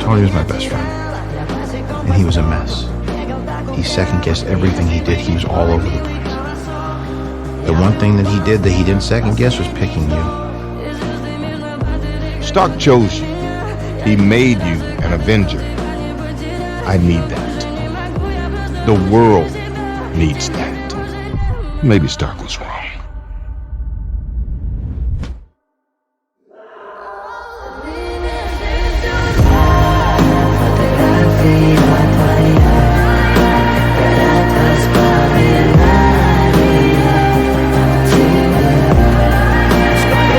Charlie was my best friend, and he was a mess. He second-guessed everything he did. He was all over the place. The one thing that he did that he didn't second-guess was picking you. Stark chose you. He made you an Avenger. I need that. The world needs that. Maybe Stark was wrong. The